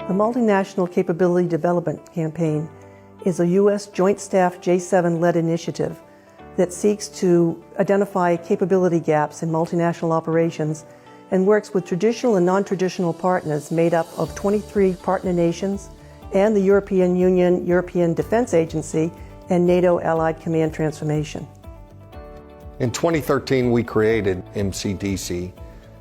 The Multinational Capability Development Campaign is a U.S. Joint Staff J7-led initiative that seeks to identify capability gaps in multinational operations and works with traditional and non-traditional partners made up of 23 partner nations and the European Union, European Defense Agency, and NATO Allied Command Transformation. In 2013, we created MCDC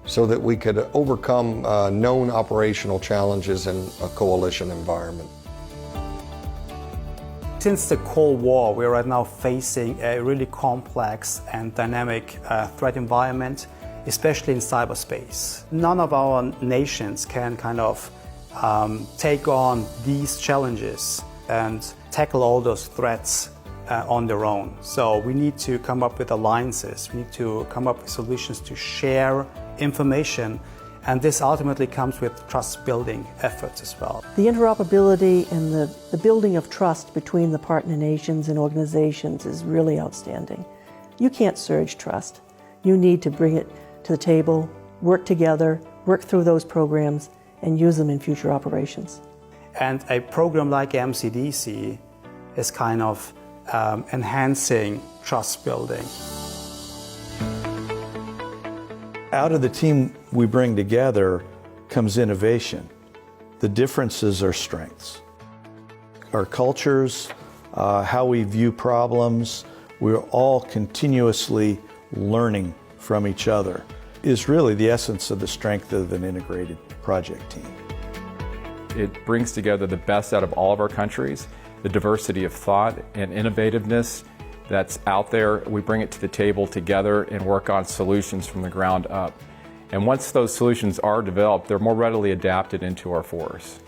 so that we could overcome known operational challenges in a coalition environment. Since the Cold War, we're right now facing a really complex and dynamic threat environment, especially in cyberspace. None of our nations can take on these challenges and tackle all those threats on their own. So we need to come up with alliances, we need to come up with solutions to share information, and this ultimately comes with trust-building efforts as well. The interoperability and the building of trust between the partner nations and organizations is really outstanding. You can't surge trust. You need to bring it to the table, work together, work through those programs, and use them in future operations. And a program like MCDC is enhancing trust building. Out of the team we bring together comes innovation. The differences are strengths. Our cultures, how we view problems, we're all continuously learning from each other is really the essence of the strength of an integrated project team. It brings together the best out of all of our countries, the diversity of thought and innovativeness that's out there. We bring it to the table together and work on solutions from the ground up. And once those solutions are developed, they're more readily adapted into our force.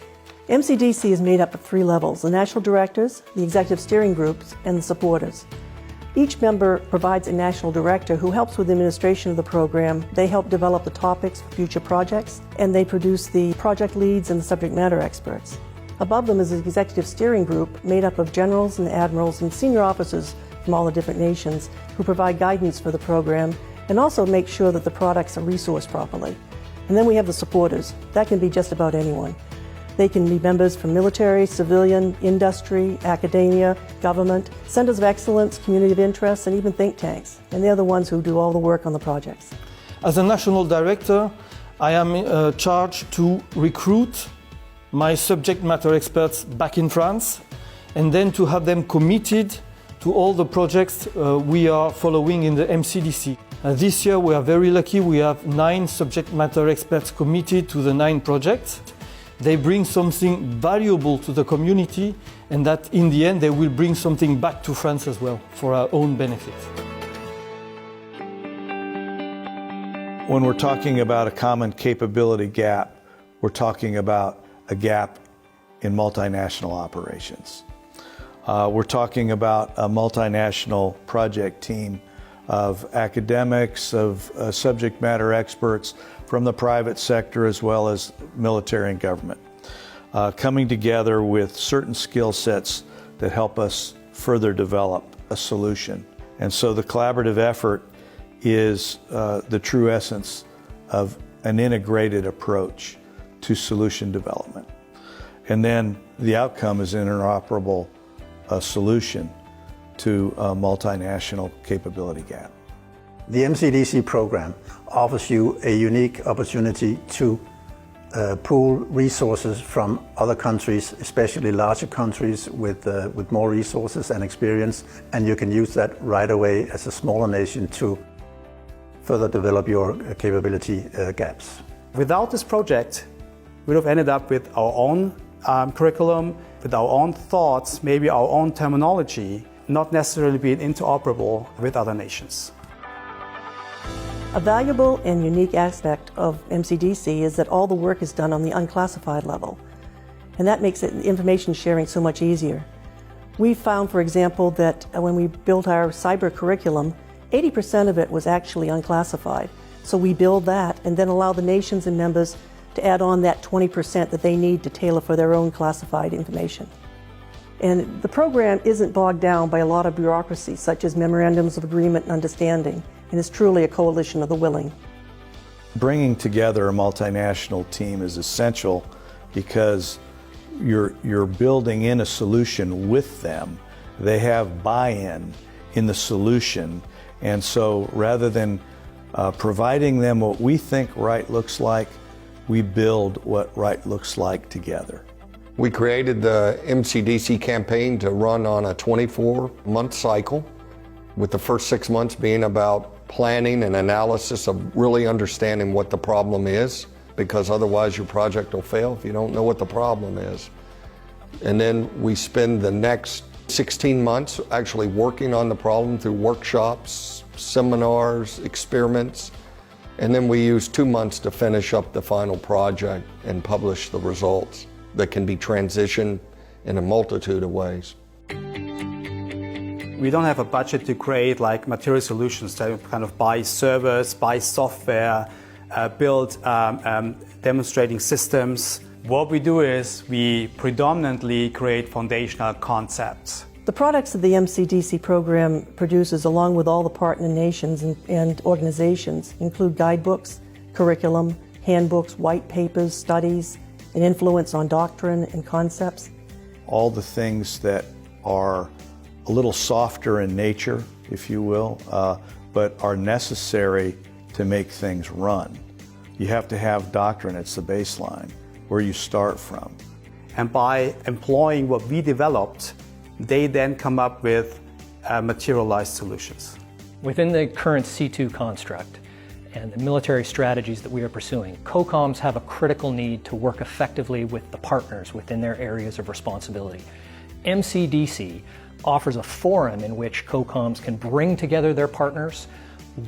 MCDC is made up of 3 levels: the national directors, the executive steering groups, and the supporters. Each member provides a national director who helps with the administration of the program. They help develop the topics for future projects, and they produce the project leads and the subject matter experts. Above them is the executive steering group made up of generals and admirals and senior officers from all the different nations who provide guidance for the program and also make sure that the products are resourced properly. And then we have the supporters. That can be just about anyone. They can be members from military, civilian, industry, academia, government, centers of excellence, community of interest, and even think tanks. And they're the ones who do all the work on the projects. As a national director, I am charged to recruit my subject matter experts back in France and then to have them committed to all the projects we are following in the MCDC. This year we are very lucky, we have 9 subject matter experts committed to the 9 projects. They bring something valuable to the community, and that in the end they will bring something back to France as well for our own benefit. When we're talking about a common capability gap, we're talking about a gap in multinational operations. We're talking about a multinational project team of academics, of subject matter experts from the private sector as well as military and government, coming together with certain skill sets that help us further develop a solution. And so the collaborative effort is the true essence of an integrated approach to solution development. And then the outcome is an interoperable solution to a multinational capability gap. The MCDC program offers you a unique opportunity to pool resources from other countries, especially larger countries with more resources and experience, and you can use that right away as a smaller nation to further develop your capability gaps. Without this project, we would have ended up with our own curriculum, with our own thoughts, maybe our own terminology, not necessarily being interoperable with other nations. A valuable and unique aspect of MCDC is that all the work is done on the unclassified level, and that makes information sharing so much easier. We found, for example, that when we built our cyber curriculum, 80% of it was actually unclassified. So we build that and then allow the nations and members to add on that 20% that they need to tailor for their own classified information. And the program isn't bogged down by a lot of bureaucracy, such as memorandums of agreement and understanding, and is truly a coalition of the willing. Bringing together a multinational team is essential because you're building in a solution with them. They have buy-in in the solution, and so rather than providing them what we think right looks like, we build what right looks like together. We created the MCDC campaign to run on a 24-month cycle, with the first 6 months being about planning and analysis of really understanding what the problem is, because otherwise your project will fail if you don't know what the problem is. And then we spend the next 16 months actually working on the problem through workshops, seminars, experiments, and then we use 2 months to finish up the final project and publish the results that can be transitioned in a multitude of ways. We don't have a budget to create like material solutions to kind of buy servers, buy software, build demonstrating systems. What we do is we predominantly create foundational concepts. The products that the MCDC program produces, along with all the partner nations and organizations, include guidebooks, curriculum, handbooks, white papers, studies, an influence on doctrine and concepts. All the things that are a little softer in nature, if you will, but are necessary to make things run. You have to have doctrine, it's the baseline, where you start from. And by employing what we developed, they then come up with materialized solutions. Within the current C2 construct and the military strategies that we are pursuing, COCOMs have a critical need to work effectively with the partners within their areas of responsibility. MCDC offers a forum in which COCOMs can bring together their partners,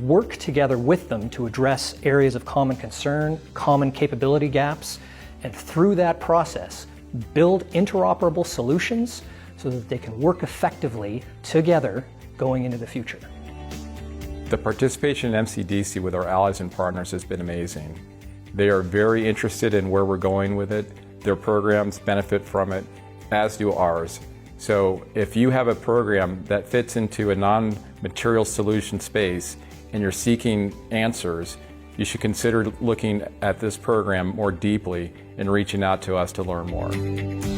work together with them to address areas of common concern, common capability gaps, and through that process, build interoperable solutions so that they can work effectively together going into the future. The participation in MCDC with our allies and partners has been amazing. They are very interested in where we're going with it. Their programs benefit from it, as do ours. So if you have a program that fits into a non-material solution space and you're seeking answers, you should consider looking at this program more deeply and reaching out to us to learn more.